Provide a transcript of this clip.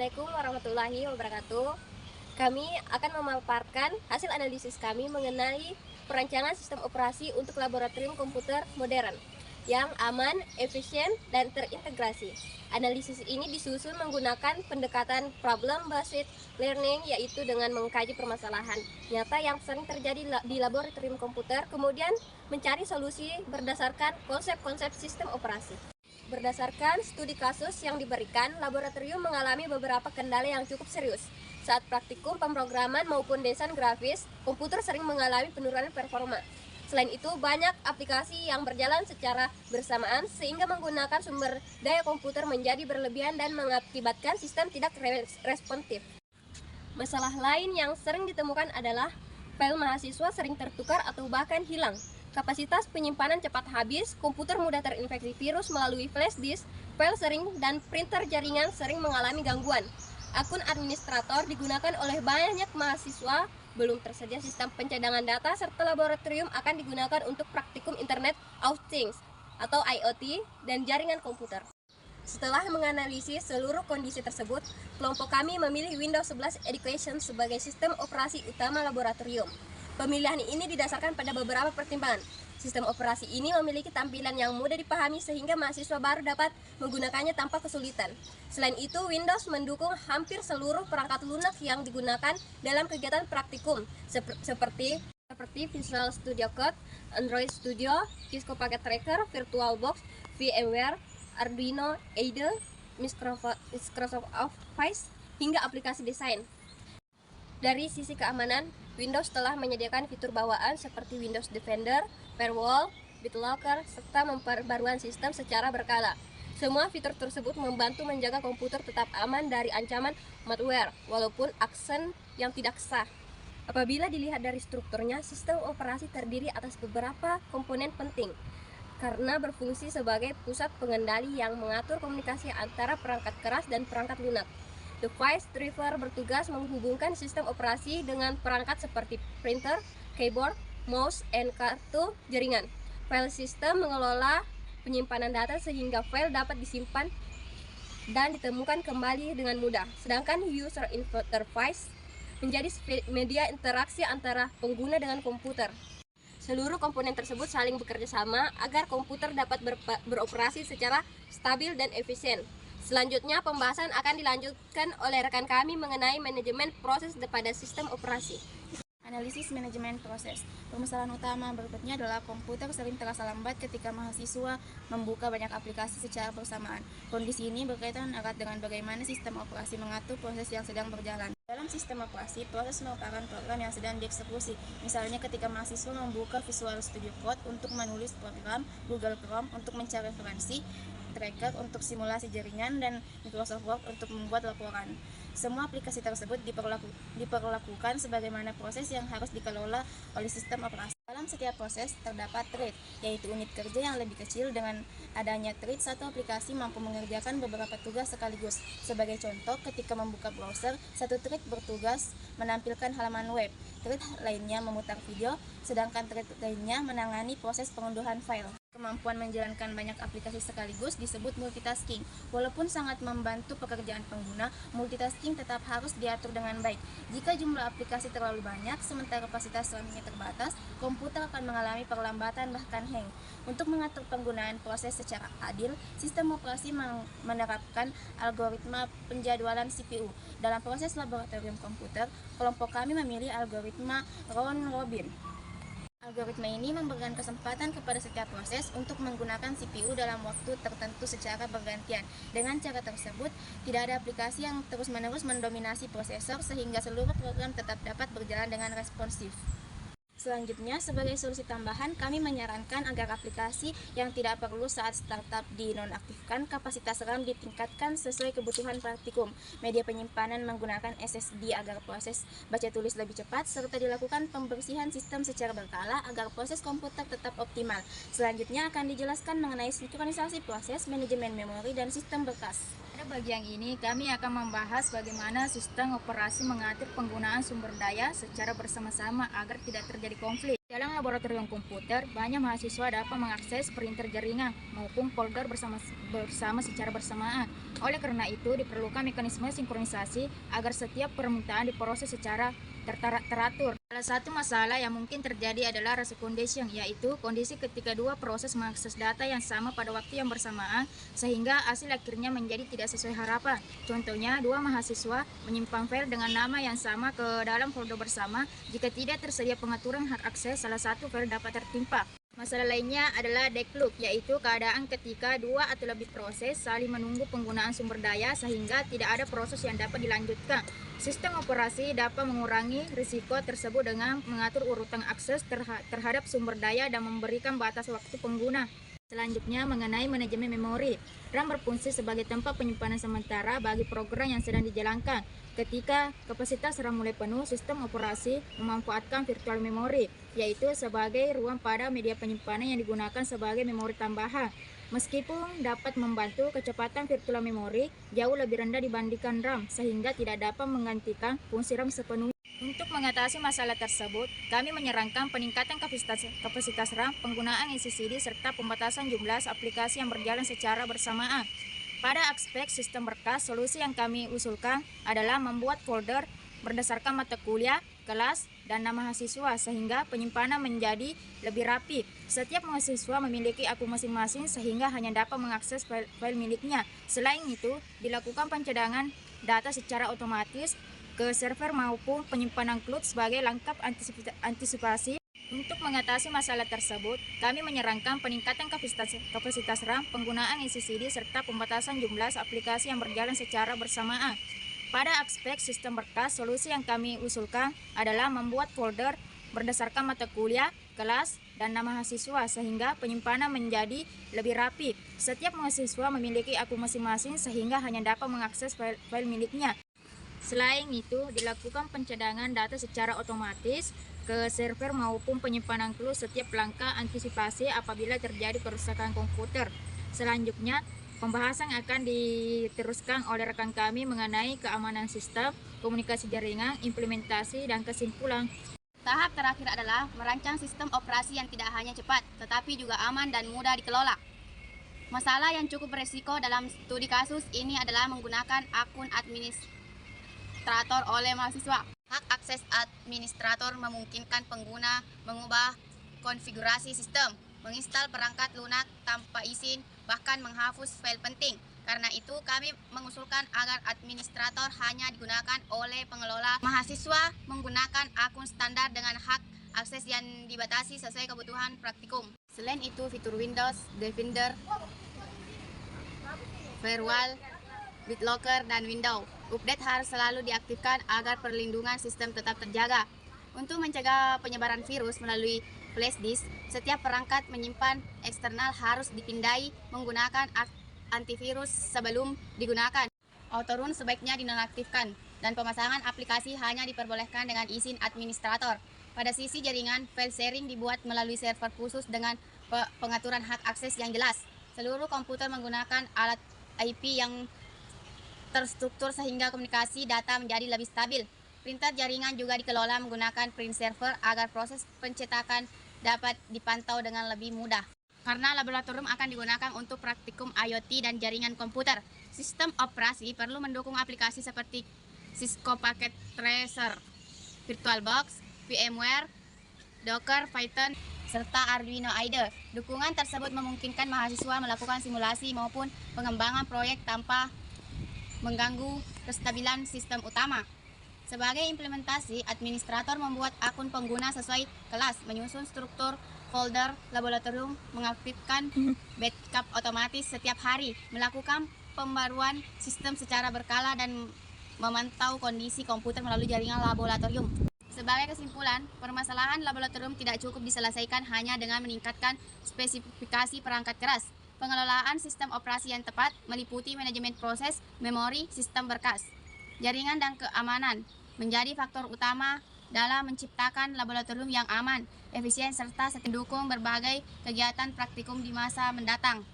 Assalamualaikum warahmatullahi wabarakatuh. Kami akan memaparkan hasil analisis kami mengenai perancangan sistem operasi untuk laboratorium komputer modern yang aman, efisien, dan terintegrasi. Analisis ini disusun menggunakan pendekatan problem-based learning, yaitu dengan mengkaji permasalahan nyata yang sering terjadi di laboratorium komputer, kemudian mencari solusi berdasarkan konsep-konsep sistem operasi. Berdasarkan studi kasus yang diberikan, laboratorium mengalami beberapa kendala yang cukup serius. Saat praktikum pemrograman maupun desain grafis, komputer sering mengalami penurunan performa. Selain itu, banyak aplikasi yang berjalan secara bersamaan sehingga menggunakan sumber daya komputer menjadi berlebihan dan mengakibatkan sistem tidak responsif. Masalah lain yang sering ditemukan adalah file mahasiswa sering tertukar atau bahkan hilang. Kapasitas penyimpanan cepat habis, komputer mudah terinfeksi virus melalui flash disk, file sering, dan printer jaringan sering mengalami gangguan. Akun administrator digunakan oleh banyak mahasiswa, belum tersedia sistem pencadangan data, serta laboratorium akan digunakan untuk praktikum Internet of Things atau IoT dan jaringan komputer. Setelah menganalisis seluruh kondisi tersebut, kelompok kami memilih Windows 11 Education sebagai sistem operasi utama laboratorium. Pemilihan ini didasarkan pada beberapa pertimbangan. Sistem operasi ini memiliki tampilan yang mudah dipahami sehingga mahasiswa baru dapat menggunakannya tanpa kesulitan. Selain itu, Windows mendukung hampir seluruh perangkat lunak yang digunakan dalam kegiatan praktikum seperti Visual Studio Code, Android Studio, Cisco Packet Tracker, VirtualBox, VMware, Arduino, IDE, Microsoft Office, hingga aplikasi desain. Dari sisi keamanan, Windows telah menyediakan fitur bawaan seperti Windows Defender, Firewall, BitLocker, serta memperbarui sistem secara berkala. Semua fitur tersebut membantu menjaga komputer tetap aman dari ancaman malware, walaupun akses yang tidak sah. Apabila dilihat dari strukturnya, sistem operasi terdiri atas beberapa komponen penting, karena berfungsi sebagai pusat pengendali yang mengatur komunikasi antara perangkat keras dan perangkat lunak. Device driver bertugas menghubungkan sistem operasi dengan perangkat seperti printer, keyboard, mouse, dan kartu jaringan. File system mengelola penyimpanan data sehingga file dapat disimpan dan ditemukan kembali dengan mudah. Sedangkan user interface menjadi media interaksi antara pengguna dengan komputer. Seluruh komponen tersebut saling bekerja sama agar komputer dapat beroperasi secara stabil dan efisien. Selanjutnya, pembahasan akan dilanjutkan oleh rekan kami mengenai manajemen proses pada sistem operasi. Analisis manajemen proses. Permasalahan utama berikutnya adalah komputer sering terasa lambat ketika mahasiswa membuka banyak aplikasi secara bersamaan. Kondisi ini berkaitan erat dengan bagaimana sistem operasi mengatur proses yang sedang berjalan. Dalam sistem operasi, proses merupakan program yang sedang dieksekusi. Misalnya ketika mahasiswa membuka Visual Studio Code untuk menulis program, Google Chrome untuk mencari referensi, Tracker untuk simulasi jaringan, dan Microsoft Word untuk membuat laporan. Semua aplikasi tersebut diperlakukan sebagaimana proses yang harus dikelola oleh sistem operasi. Dalam setiap proses terdapat thread, yaitu unit kerja yang lebih kecil. Dengan adanya thread, satu aplikasi mampu mengerjakan beberapa tugas sekaligus. Sebagai contoh, ketika membuka browser, satu thread bertugas menampilkan halaman web, thread lainnya memutar video, sedangkan thread lainnya menangani proses pengunduhan file. Kemampuan menjalankan banyak aplikasi sekaligus disebut multitasking. Walaupun sangat membantu pekerjaan pengguna, multitasking tetap harus diatur dengan baik. Jika jumlah aplikasi terlalu banyak, sementara kapasitas RAM-nya terbatas, komputer akan mengalami perlambatan bahkan hang. Untuk mengatur penggunaan proses secara adil, sistem operasi menerapkan algoritma penjadwalan CPU. Dalam proses laboratorium komputer, kelompok kami memilih algoritma round-robin. Algoritma ini memberikan kesempatan kepada setiap proses untuk menggunakan CPU dalam waktu tertentu secara bergantian. Dengan cara tersebut, tidak ada aplikasi yang terus-menerus mendominasi prosesor sehingga seluruh program tetap dapat berjalan dengan responsif. Selanjutnya, sebagai solusi tambahan, kami menyarankan agar aplikasi yang tidak perlu saat startup dinonaktifkan, kapasitas RAM ditingkatkan sesuai kebutuhan praktikum, media penyimpanan menggunakan SSD agar proses baca tulis lebih cepat, serta dilakukan pembersihan sistem secara berkala agar proses komputer tetap optimal. Selanjutnya akan dijelaskan mengenai sinkronisasi proses, manajemen memori, dan sistem berkas. Pada bagian ini, kami akan membahas bagaimana sistem operasi mengatur penggunaan sumber daya secara bersama-sama agar tidak terjadi terjadi konflik. Dalam laboratorium komputer, banyak mahasiswa dapat mengakses printer jaringan maupun folder bersama secara bersamaan. Oleh karena itu, diperlukan mekanisme sinkronisasi agar setiap permintaan diproses secara teratur. Salah satu masalah yang mungkin terjadi adalah rasa condition, yaitu kondisi ketika dua proses mengakses data yang sama pada waktu yang bersamaan, sehingga hasil akhirnya menjadi tidak sesuai harapan. Contohnya, dua mahasiswa menyimpan file dengan nama yang sama ke dalam folder bersama. Jika tidak tersedia pengaturan hak akses, salah satu file dapat tertimpa. Masalah lainnya adalah deadlock, yaitu keadaan ketika dua atau lebih proses saling menunggu penggunaan sumber daya sehingga tidak ada proses yang dapat dilanjutkan. Sistem operasi dapat mengurangi risiko tersebut dengan mengatur urutan akses terhadap sumber daya dan memberikan batas waktu pengguna. Selanjutnya, mengenai manajemen memori. RAM berfungsi sebagai tempat penyimpanan sementara bagi program yang sedang dijalankan. Ketika kapasitas RAM mulai penuh, sistem operasi memanfaatkan virtual memory, yaitu sebagai ruang pada media penyimpanan yang digunakan sebagai memori tambahan. Meskipun dapat membantu, kecepatan virtual memory jauh lebih rendah dibandingkan RAM, sehingga tidak dapat menggantikan fungsi RAM sepenuhnya. Untuk mengatasi masalah tersebut, kami menyarankan peningkatan kapasitas RAM, penggunaan SSD, serta pembatasan jumlah aplikasi yang berjalan secara bersamaan. Pada aspek sistem berkas, solusi yang kami usulkan adalah membuat folder berdasarkan mata kuliah, kelas, dan nama mahasiswa sehingga penyimpanan menjadi lebih rapi. Setiap mahasiswa memiliki akun masing-masing sehingga hanya dapat mengakses file miliknya. Selain itu, dilakukan pencadangan data secara otomatis ke server maupun penyimpanan cloud sebagai langkah antisipasi. Untuk mengatasi masalah tersebut, kami menyarankan peningkatan kapasitas RAM, penggunaan SSD, serta pembatasan jumlah aplikasi yang berjalan secara bersamaan. Pada aspek sistem berkas, solusi yang kami usulkan adalah membuat folder berdasarkan mata kuliah, kelas, dan nama mahasiswa sehingga penyimpanan menjadi lebih rapi. Setiap mahasiswa memiliki akun masing-masing sehingga hanya dapat mengakses file miliknya. Selain itu, dilakukan pencadangan data secara otomatis ke server maupun penyimpanan cloud setiap langkah antisipasi apabila terjadi kerusakan komputer. Selanjutnya, pembahasan akan diteruskan oleh rekan kami mengenai keamanan sistem, komunikasi jaringan, implementasi, dan kesimpulan. Tahap terakhir adalah merancang sistem operasi yang tidak hanya cepat, tetapi juga aman dan mudah dikelola. Masalah yang cukup beresiko dalam studi kasus ini adalah menggunakan akun administrator oleh mahasiswa. Hak akses administrator memungkinkan pengguna mengubah konfigurasi sistem, menginstal perangkat lunak tanpa izin, bahkan menghapus file penting. Karena itu, kami mengusulkan agar administrator hanya digunakan oleh pengelola. Mahasiswa menggunakan akun standar dengan hak akses yang dibatasi sesuai kebutuhan praktikum. Selain itu, fitur Windows, Defender, Firewall, BitLocker, dan Windows Update harus selalu diaktifkan agar perlindungan sistem tetap terjaga. Untuk mencegah penyebaran virus melalui flash disk, setiap perangkat menyimpan eksternal harus dipindai menggunakan antivirus sebelum digunakan. Autorun sebaiknya dinonaktifkan dan pemasangan aplikasi hanya diperbolehkan dengan izin administrator. Pada sisi jaringan, file sharing dibuat melalui server khusus dengan pengaturan hak akses yang jelas. Seluruh komputer menggunakan alat IP yang terstruktur sehingga komunikasi data menjadi lebih stabil. Printer jaringan juga dikelola menggunakan print server agar proses pencetakan dapat dipantau dengan lebih mudah. Karena laboratorium akan digunakan untuk praktikum IoT dan jaringan komputer, sistem operasi perlu mendukung aplikasi seperti Cisco Packet Tracer, VirtualBox, VMware, Docker, Python, serta Arduino IDE. Dukungan tersebut memungkinkan mahasiswa melakukan simulasi maupun pengembangan proyek tanpa mengganggu kestabilan sistem utama. Sebagai implementasi, administrator membuat akun pengguna sesuai kelas, menyusun struktur folder laboratorium, mengaktifkan backup otomatis setiap hari, melakukan pembaruan sistem secara berkala, dan memantau kondisi komputer melalui jaringan laboratorium. Sebagai kesimpulan, permasalahan laboratorium tidak cukup diselesaikan hanya dengan meningkatkan spesifikasi perangkat keras. Pengelolaan sistem operasi yang tepat meliputi manajemen proses, memori, sistem berkas, jaringan, dan keamanan menjadi faktor utama dalam menciptakan laboratorium yang aman, efisien, serta mendukung berbagai kegiatan praktikum di masa mendatang.